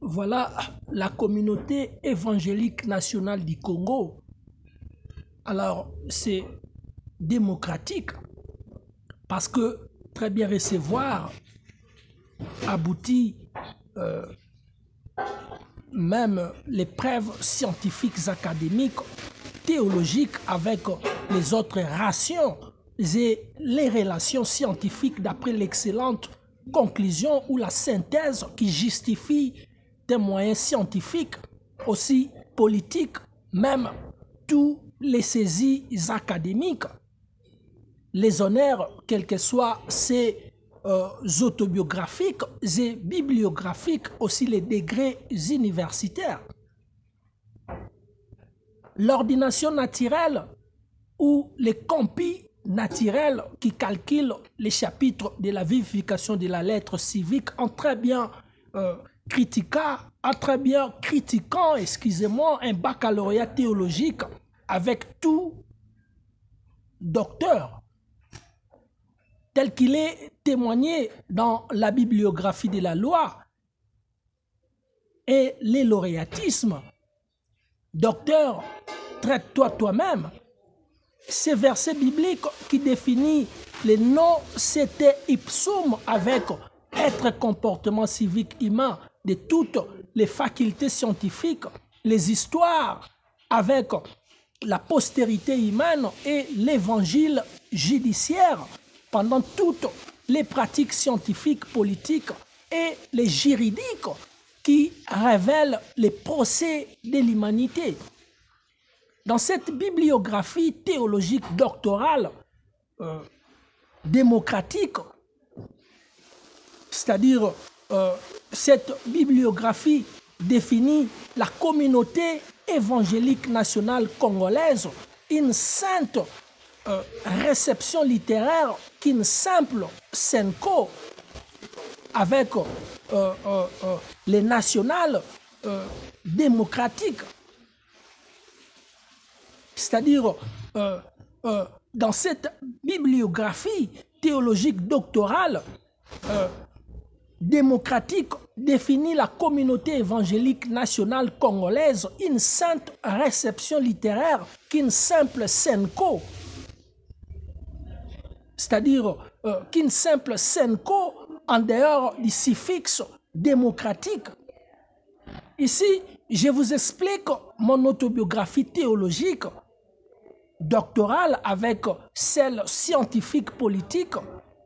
Voilà la communauté évangélique nationale du Congo. Alors, c'est démocratique parce que très bien recevoir aboutit même les preuves scientifiques, académiques, théologiques avec les autres rations et les relations scientifiques d'après l'excellente conclusion ou la synthèse qui justifie des moyens scientifiques, aussi politiques, même tous les saisies académiques, les honneurs, quels que soient ces autobiographiques et bibliographiques, aussi les degrés universitaires. L'ordination naturelle ou les compis naturels qui calculent les chapitres de la vivification de la lettre civique ont très bien critiquant, excusez-moi, un baccalauréat théologique avec tout docteur, tel qu'il est témoigné dans la bibliographie de la loi et les lauréatismes. Docteur, traite-toi toi-même. Ces versets bibliques qui définit les non-cete ipsum avec être comportement civique humain de toutes les facultés scientifiques, les histoires avec la postérité humaine et l'évangile judiciaire pendant toutes les pratiques scientifiques, politiques et les juridiques qui révèlent les procès de l'humanité. Dans cette bibliographie théologique doctorale démocratique, c'est-à-dire cette bibliographie définit la communauté évangélique nationale congolaise, une sainte réception littéraire qu'une simple SENCO avec les nationales démocratiques. C'est-à-dire, dans cette bibliographie théologique doctorale démocratique définit la communauté évangélique nationale congolaise une sainte réception littéraire qu'une simple SENCO. C'est-à-dire qu'une simple SENCO en dehors du suffixe démocratique. Ici, je vous explique mon autobiographie théologique doctorale avec celle scientifique politique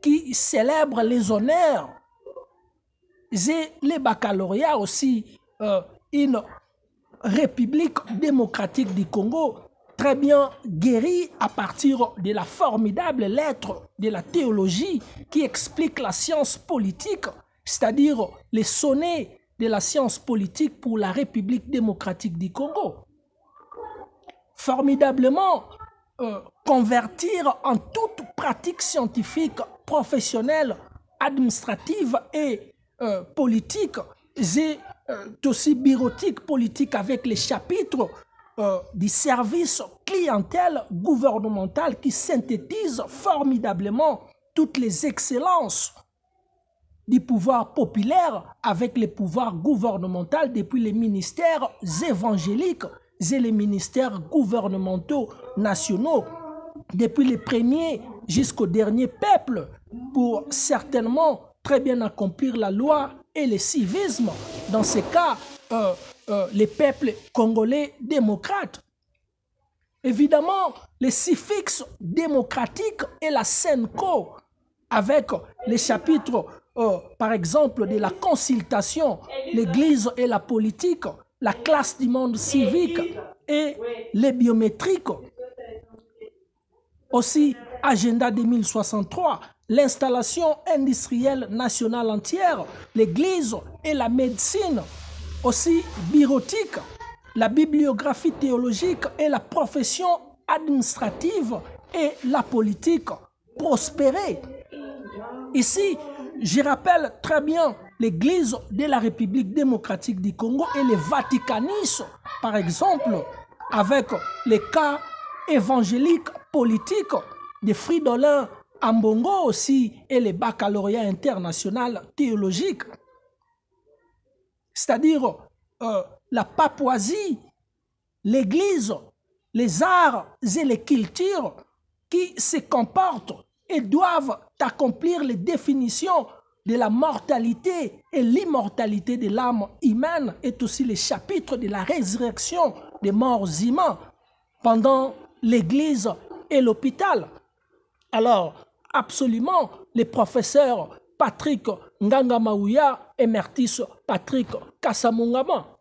qui célèbre les honneurs et les baccalauréats aussi, une république démocratique du Congo très bien guérie à partir de la formidable lettre de la théologie qui explique la science politique, c'est-à-dire les sonnets de la science politique pour la République démocratique du Congo. Formidablement convertir en toute pratique scientifique, professionnelle, administrative et politique, et aussi bureautique, politique avec les chapitres du service clientèle gouvernemental qui synthétise formidablement toutes les excellences du pouvoir populaire avec les pouvoirs gouvernementaux depuis les ministères évangéliques et les ministères gouvernementaux nationaux, depuis les premiers jusqu'au dernier peuple, pour certainement très bien accomplir la loi et le civisme, dans ce cas, les peuples congolais démocrates. Évidemment, les suffixes démocratiques et la SENCO, avec les chapitres, par exemple, de la consultation, l'Église et la politique, la classe du monde civique et les biométriques. Aussi, Agenda 2063, l'installation industrielle nationale entière, l'Église et la médecine. Aussi, bureautique, la bibliographie théologique et la profession administrative et la politique prospérer. Ici, je rappelle très bien l'Église de la République démocratique du Congo et les vaticanistes, par exemple, avec les cas évangéliques politiques de Fridolin Ambongo aussi et les baccalauréats internationaux théologiques. c'est-à-dire la Papouasie, l'Église, les arts et les cultures qui se comportent et doivent accomplir les définitions de la mortalité et l'immortalité de l'âme humaine est aussi le chapitre de la résurrection des morts humains pendant l'Église et l'hôpital. Alors, absolument, les professeurs Patrick Nganga Maouya et Mertis Patrick Kassamungama